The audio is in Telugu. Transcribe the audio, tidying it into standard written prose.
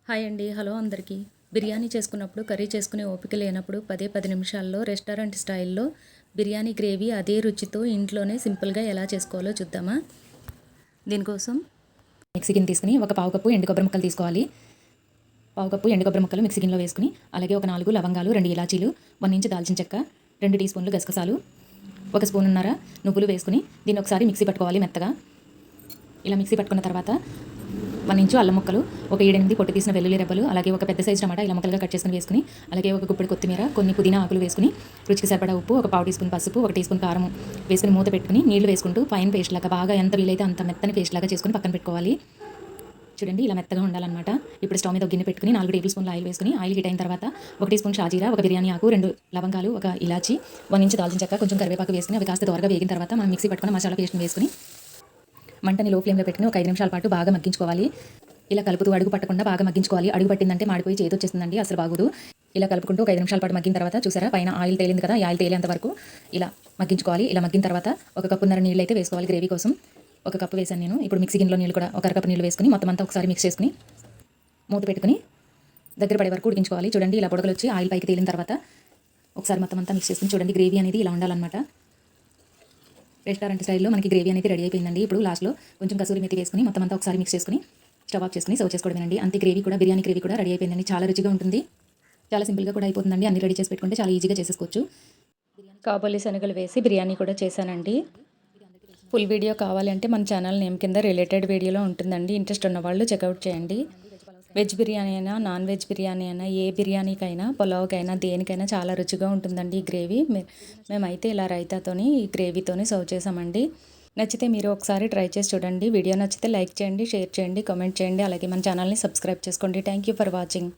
హాయ్ అండి. హలో అందరికీ. బిర్యానీ చేసుకున్నప్పుడు, కర్రీ చేసుకునే ఓపిక లేనప్పుడు 10 నిమిషాల్లో రెస్టారెంట్ స్టైల్‌లో బిర్యానీ గ్రేవీ అదే రుచితో ఇంట్లోనే సింపుల్‌గా ఎలా చేసుకోవాలో చూద్దామా? దీనికోసం మిక్సీ గిన్నె తీసుకుని ఒక పావు కప్పు ఎండు కొబ్బరి ముక్కలు తీసుకోవాలి. పావు కప్పు ఎండు కొబ్బరి ముక్కలు మిక్సీ గిన్నెలో వేసుకుని, అలాగే ఒక 4 లవంగాలు, 2 ఇలాచీలు, 1 ఇంచు దాల్చిన చెక్క, 2 టీ స్పూన్లు గసగసాలు, 1 స్పూనున్నర నువ్వులు వేసుకుని దీన్ని ఒకసారి మిక్సీ పట్టుకోవాలి మెత్తగా. ఇలా మిక్సీ పట్టుకున్న తర్వాత 1 ఇంచు అల్లం ముక్కలు, ఒక 7-8 పొట్టు తీసిన వెల్లుల్లి రెబ్బలు, అలాగే ఒక పెద్ద సైజు టమాటా ఇలా ముక్కలుగా కట్ చేసుకుని వేసుకుని, అలాగే ఒక గుప్పెడు కొత్తిమీర, కొన్ని పుదీనా ఆకులు వేసుకుని, రుచికి సరిపడా ఉప్పు, ఒక పావు టీ స్పూన్ పసుపు, 1 టీ స్పూన్ కారం వేసుకుని మూత పెట్టుకుని నీళ్లు వేసుకుంటూ ఫైన్ పేస్ట్ లాగా బాగా ఎంత వీలైతే అంత మెత్తని పేస్ట్ లాగా చేసుకుని పక్కన పెట్టుకోవాలి. చూడండి ఇలా మెత్తగా ఉండాలన్నమాట. ఇప్పుడు స్టవ్ మీద ఒక గిన్నె పెట్టుకుని 4 టేబుల్ స్పూన్ల ఆయిల్ వేసుకుని, ఆయిల్ హీట్ అయిన తర్వాత 1 టీ స్పూన్ షాజీరా, ఒక బిర్యానీ ఆకు, 2 లవంగాలు, ఒక ఇలాచి, 1 ఇంచు దాల్చిన చెక్క, కొంచెం కరివేపాకు వేసుకుని అవి కాస్త దోరగా వేగిన తర్వాత మనం మిక్సీ పట్టుకున్న మసాలా పేస్ట్ని వేసుకుని మంటని లో ఫ్లేమ్లో పెట్టుకుని ఒక 5 నిమిషాల పాటు బాగా మగ్గించుకోవాలి. ఇలా కలుపుతూ అడుగు పట్టకుండా బాగా మగ్గించుకోవాలి. అడుగు పట్టిందంటే మాడిపోయి చేదొచ్చేస్తుందండి, అసలు బాగోదు. ఇలా కలుపుకుంటూ ఒక 5 నిమిషాల పాటు మగ్గిన తర్వాత చూసారా పైన ఆయిల్ తేలింది కదా, ఈ ఆయిల్ తేలేంత వరకు ఇలా మగ్గించుకోవాలి. ఇలా మగ్గిన తర్వాత 1 కప్పున్నర నీళ్ళు అయితే వేసుకోవాలి గ్రేవీ కోసం. 1 కప్పు వేసాను నేను. ఇప్పుడు మిక్సీ గిన్నెలో నీళ్ళు కూడా 1 కప్పు నీళ్ళు వేసుకుని మొత్తం అంతా ఒకసారి మిక్స్ చేసుకుని మూత పెట్టుకుని దగ్గర పడే వరకు ఉడికించుకోవాలి. చూడండి ఇలా బుడగలు వచ్చి ఆయిల్ పైకి తేలిన తర్వాత ఒకసారి మొత్తం అంతా మిక్స్ చేసుకుని చూడండి గ్రేవీ అనేది ఇలా ఉండాలన్నమాట. రెస్టారెంట్ స్టైల్లో మనకి గ్రేవీ అనేది రెడీ అయిపోయిందండి. ఇప్పుడు లాస్ట్లో కొంచెం కసూరి మెతి వేసుకుని మొత్తం అంతా ఒకసారి మిక్స్ చేసుకుని స్టవ్ ఆఫ్ చేసుకుని సర్వ్ చేసుకోవడమేనండి. అంతే, గ్రేవీ కూడా బిర్యానీ గ్రేవీ కూడా రెడీ అయిపోయిందండి. చాలా రుచిగా ఉంటుంది, చాలా సింపుల్గా కూడా అయిపోతుందండి. అన్ని రెడీ చేసి పెట్టుకుంటే చాలా ఈజీగా చేసేసుకోవచ్చు. కాబోలి శనగలు వేసి బిర్యానీ కూడా చేశానండి. ఫుల్ వీడియో కావాలంటే మన ఛానల్ నేమ్ కింద రిలేటెడ్ వీడియోలో ఉంటుందండి. ఇంట్రెస్ట్ ఉన్న వాళ్ళు చెక్అవుట్ చేయండి. వెజ్ బిర్యానీ అయినా, నాన్ వెజ్ బిర్యానీ అయినా, ఏ బిర్యానీకైనా, పులావ్కైనా, దేనికైనా చాలా రుచిగా ఉంటుందండి ఈ గ్రేవీ. మేమైతే ఇలా రైతాతోని ఈ గ్రేవీతోని సర్వ్ చేసామండి. నచ్చితే మీరు ఒకసారి ట్రై చేసి చూడండి. వీడియో నచ్చితే లైక్ చేయండి, షేర్ చేయండి, కామెంట్ చేయండి. అలాగే మన ఛానల్ని సబ్స్క్రైబ్ చేసుకోండి. Thank you for watching.